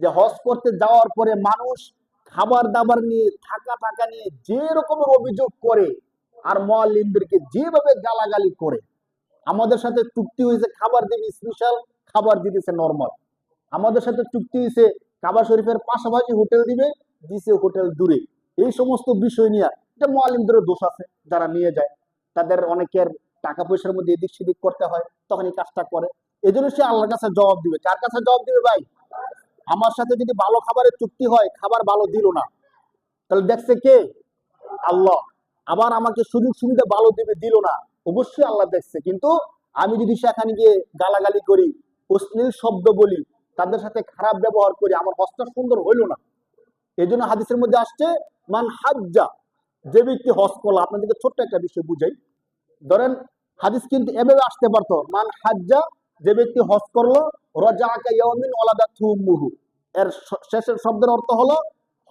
যে হজ করতে যাওয়ার পরে মানুষ খাবার দাবার নিয়ে, থাকা টাকা নিয়ে যে রকমের অভিযোগ করে, আর মুআল্লিমদেরকে যেভাবে গালাগালি করে। আমাদের সাথে চুক্তি হয়েছে খাবার দিবে স্পেশাল, খাবার দিতেছে নরমাল। আমাদের সাথে চুক্তি হয়েছে কাবা শরীফের পাশাপাশি হোটেল দিবে, দিছে হোটেল দূরে। এই সমস্ত বিষয় নিয়ে এটা মুআল্লিমদেরও দোষ আছে, যারা নিয়ে যায়। তাদের অনেকের টাকা পয়সার মধ্যে এদিক সেদিক করতে হয়, তখন এই কাজটা করে। এই জন্য সে আল্লাহর কাছে জবাব দিবে। কার কাছে জবাব দিবে ভাই? আমার সাথে যদি ভালো খাবারের চুক্তি হয়, খাবার ভালো দিল না, তাহলে দেখছে কে? আল্লাহ। আবার আমাকে সুযোগ সুবিধা ভালো দিবে, দিল না, অবশ্যই আল্লাহ দেখছে। কিন্তু আমি যদি সেখানে গিয়ে গালাগালি করি, অশ্লীল শব্দ বলি, তাদের সাথে খারাপ ব্যবহার করি, আমার হজটা সুন্দর হইল না। এই জন্য হাদিসের মধ্যে আসছে মান হাজ্জা, যে ব্যক্তি হজ করলো। আপনাদেরকে ছোট্ট একটা বিষয় বুঝাই। ধরেন হাদিস কিন্তু এভাবে আসতে পারতো, মান হাজ্জা, যে ব্যক্তি হজ করলো, রাজাআকা ইয়াউমিন ওয়ালাদাতহু উম্মুহু। এর শেষের শব্দের অর্থ হলো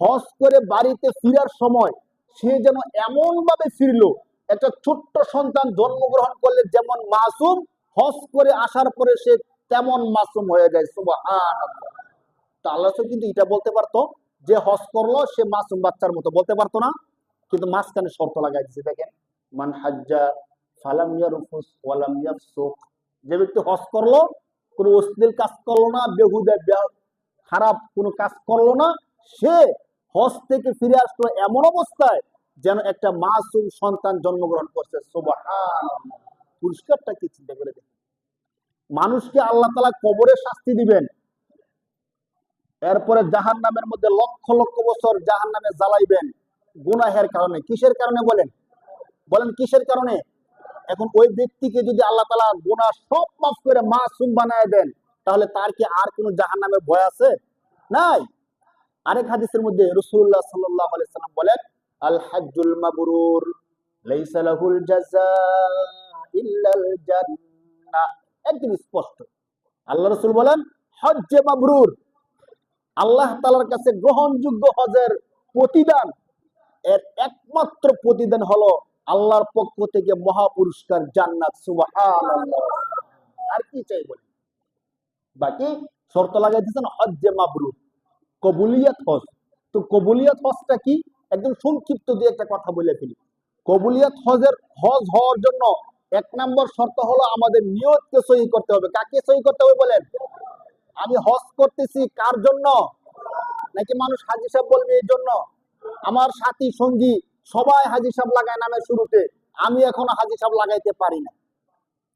হজ করে বাড়িতে ফিরার সময় সে যেন এমন ভাবে ফিরলো, একটা ছোট্ট সন্তান জন্মগ্রহণ করলে যেমন মাসুম, হজ করে আসার পরে সে তেমন মাসুম হয়ে যায়। সুবহানাল্লাহ। তো আল্লাহ রাসূল কিন্তু এটা বলতে পারতো যে হজ করলো সে মাসুম বাচ্চার মতো, বলতে পারতো না? কিন্তু মাঝখানে শর্ত লাগাই দিয়েছে, দেখেন, মান হাজ্জা ফালাম ইয়ারফুস ওয়ালাম ইয়াফসুক, যে ব্যক্তি হজ করলো, কোনো অশ্লীল কাজ করলো না, বেহুদা খারাপ কোনো কাজ করলো না, সে হজ থেকে ফিরে আসলো এমন অবস্থায় যেন একটা মাসুম সন্তান জন্মগ্রহণ করছে। সুবহানাল্লাহ। পুরস্কারটা কি চিন্তা করে দেখেন। মানুষকে আল্লাহ তাআলা কবরে শাস্তি দিবেন, এরপরে জাহান্নামের মধ্যে লক্ষ লক্ষ বছর জাহান্নামে জ্বালাইবেন গুনাহের কারণে। কিসের কারণে বলেন? বলেন কিসের কারণে? এখন ওই ব্যক্তিকে যদি আল্লাহ তাআলা গুনাহ সব মাফ করে মাসুম বানায় দেন, তাহলে তার কি আর কোনো জাহান্নামের ভয় আছে? নাই। আরেক হাদিসের মধ্যে রাসূলুল্লাহ সাল্লাল্লাহু আলাইহি সাল্লাম বলেন, আল হাজ্জুল মাবরুর লাইসা লাহুল জাযাা ইল্লাল জান্নাহ। একদম স্পষ্ট আল্লাহ রাসূল বলেন, হজ্জে মাবরুর, আল্লাহ তাআলার কাছে গ্রহণযোগ্য হজের প্রতিদান, এর একমাত্র প্রতিদান হলো আল্লাহর পক্ষ থেকে মহা পুরস্কার জান্নাত। সুবহানাল্লাহ। আর কি চাই বলি? বাকি শর্ত লাগাই দিয়েছেন হজ্জে মাবরুর, কবুলিয়াত হজ। তো কবুলিয়াত হজটা কি? একদম সংক্ষিপ্ত দিয়ে একটা কথা বলে ফেলি। কবুলিয়াত হজের হজ হওয়ার জন্য এক নম্বর শর্ত হলো আমাদের নিয়তকে সহি করতে হবে। কাকে সহি করতে হবে বলেন? আমি হজ করতেছি কার জন্য? নাকি মানুষ হাজী সাহেব বলবে এই জন্য? আমার সাথী সঙ্গী সবাই হাজী সাহেব লাগায় নামের শুরুতে, আমি এখনো হাজী সাহেব লাগাইতে পারি না।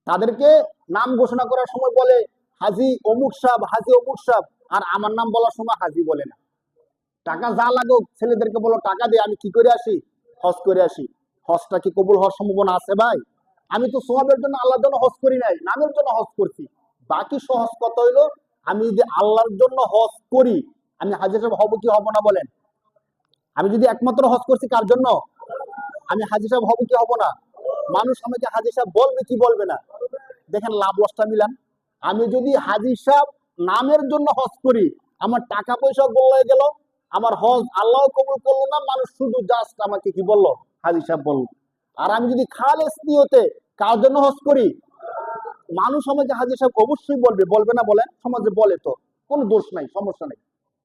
তাদেরকে নাম ঘোষণা করার সময় বলে হাজী অমুক সাহেব, হাজী অমুক সাহেব, আর আমার নাম বলার সময় হাজী বলে না। টাকা যা লাগুক ছেলেদেরকে বলো টাকা দিয়ে আমি কি করে আসি? হজ করে আসি। হজটা কি কবুল হওয়ার সম্ভাবনা আছে ভাই? আমি তো সওয়াবের জন্য আল্লাহর জন্য হজ করি নাই, নামের জন্য হজ করছি। বাকি সহজ কথা হইলো, আমি যদি আল্লাহর জন্য হজ করি, আমি হাজী সাহেব হব কি হব না বলেন? আমি যদি একমাত্র হজ করছি কার জন্য, আমি হাজী সাহেব হব কি হব না? মানুষ আমাকে হাজী সাহেব বলবে কি বলবে না? দেখেন লাভ লসটা মিলান। আমি যদি হাজী সাহেব নামের জন্য হজ করি, আমার টাকা পয়সা গোল্লায় গেল, আমার হজ আল্লাহ কবুল করলো না, মানুষ শুধু জাস্ট আমাকে কি বললো? হাজী সাহেব বললো। আর আমি যদি খালেস নিয়তে কার জন্য হজ করি, মানুষ আমাকে হাজী সাহেব অবশ্যই বলবে, বলবে না বলেন? সমাজে বলে, তো কোনো দোষ নাই, সমস্যা নেই।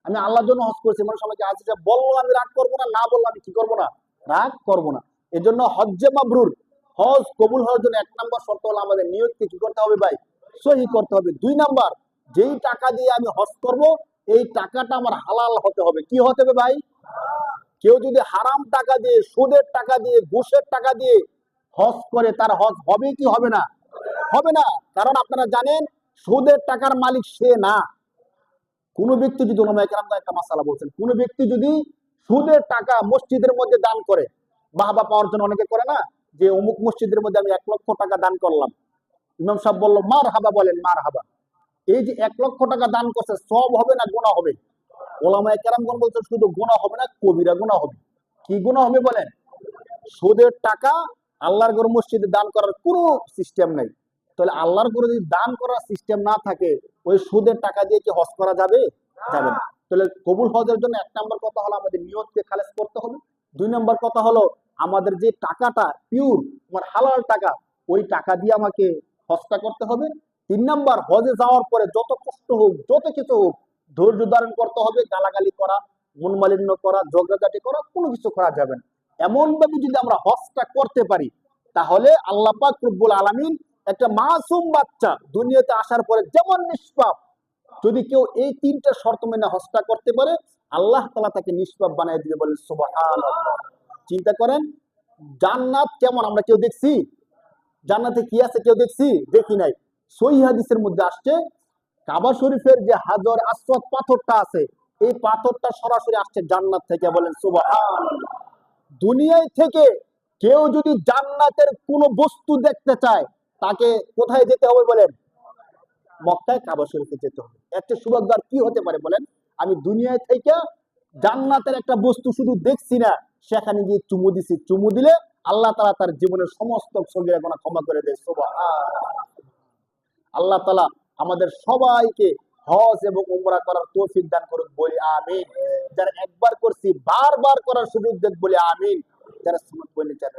আমি আল্লাহর জন্য হজ করছি, মানুষ আমাকে হাজী সাহেব বললো, আমি রাগ করবো না, না বললো আমি কি করবো না? রাগ করবো না। এজন্য হজ্জে মাবরুর, হজ কবুল হওয়ার জন্য এক নাম্বার শর্ত হলো আমাদের নিয়তকে কি করতে হবে ভাই? সহি করতে হবে। দুই নাম্বার, যেই টাকা দিয়ে আমি হজ করব, এই টাকাটা আমার হালাল হতে হবে। কি হতে হবে ভাই? কেউ যদি হারাম টাকা দিয়ে, সুদের টাকা দিয়ে, ঘুষের টাকা দিয়ে হজ করে, তার হজ হবে কি হবে না? হবে না। কারণ আপনারা জানেন সুদের টাকার মালিক সে না। কোন ব্যক্তি যদি, ওলামায়ে কেরাম একটা মাসালা বলছেন, কোন ব্যক্তি যদি সুদের টাকা মসজিদের মধ্যে দান করে, বাহবা পাওয়ার জন্য অনেকে করে না, যে অমুক মসজিদের মধ্যে আমি 1 লক্ষ টাকা দান করলাম, ইমাম সাহেব বললো মার হাবা, বলেন মার হাবা। এই যে 1 লক্ষ টাকা দান করছে, সব হবে না গুনাহ হবে? ওলামায়ে কেরামগণ বলছে শুধু গুনাহ হবে না, কবিরা গুনাহ হবে। কি গুনাহ হবে বলেন? সুদের টাকা আল্লাহর ঘর মসজিদে দান করার কোনো সিস্টেম নাই। তাহলে আল্লাহর ঘরে যদি দান করার সিস্টেম না থাকে, ওই সুদের টাকা দিয়ে কি হজ করা যাবে? যাবে না। তাহলে কবুল হজের জন্য 1 নম্বর কথা হলো আমাদের নিয়তকে খালেস করতে হবে। 2 নম্বর কথা হলো আমাদের যে টাকাটা পিওর, আমার হালাল টাকা, ওই টাকা দিয়ে আমাকে হজটা করতে হবে। 3 নম্বর, হজে যাওয়ার পরে যত কষ্ট হোক, যত কিছু হোক, ধৈর্য ধারণ করতে হবে। গালাগালি করা, মন মালিন্য করা, ঝগড়াঝাটি করা, কোনো কিছু করা যাবে না। এমন ভাবে যদি আমরা হজটা করতে পারি, তাহলে আল্লাহ পাক রব্বুল আলামিন একটা মাসুম বাচ্চা দুনিয়াতে আসার পরে যেমন নিষ্পাপ, যদি কেউ এই 3টা শর্ত মেনে হজটা করতে পারে, আল্লাহ তাআলা তাকে নিষ্পাপ বানিয়ে দিবে। বলে সুবহানাল্লাহ। চিন্তা করেন জান্নাত কেমন, আমরা কেউ দেখছি? জান্নাতে কি আছে কেউ দেখছি? দেখি নাই। সহিহ হাদিসের মধ্যে আসছে, কাবা শরীফের যে হাজর আসওয়াদ পাথরটা আছে, এই পাথরটা সরাসরি আসছে জান্নাত থেকে। বলেন সুবহানাল্লাহ। দুনিয়ায় থেকে কেউ যদি জান্নাতের কোনো বস্তু দেখতে চায়, তাকে কোথায় যেতে হবে বলেন? মক্কায় কাবা শরীফে যেতে হবে। একটা সৌভাগ্য আর কি হতে পারে বলেন? আমি দুনিয়ায় থেকে জান্নাতের একটা বস্তু শুধু দেখছি না, সেখানে গিয়ে চুমু দিছি। চুমু দিলে আল্লাহ তাআলা তার জীবনের সমস্ত সগীরা গুনাহ ক্ষমা করে দেয়। সুবহানাল্লাহ। আল্লাহ তাআলা আমাদের সবাইকে হজ এবং উমরা করার তৌফিক দান করুক, বলি আমিন। যারা একবার করছি বারবার করার সুযোগ দেখ, বলি আমিন। যারা সুন্নাত বলে, যারা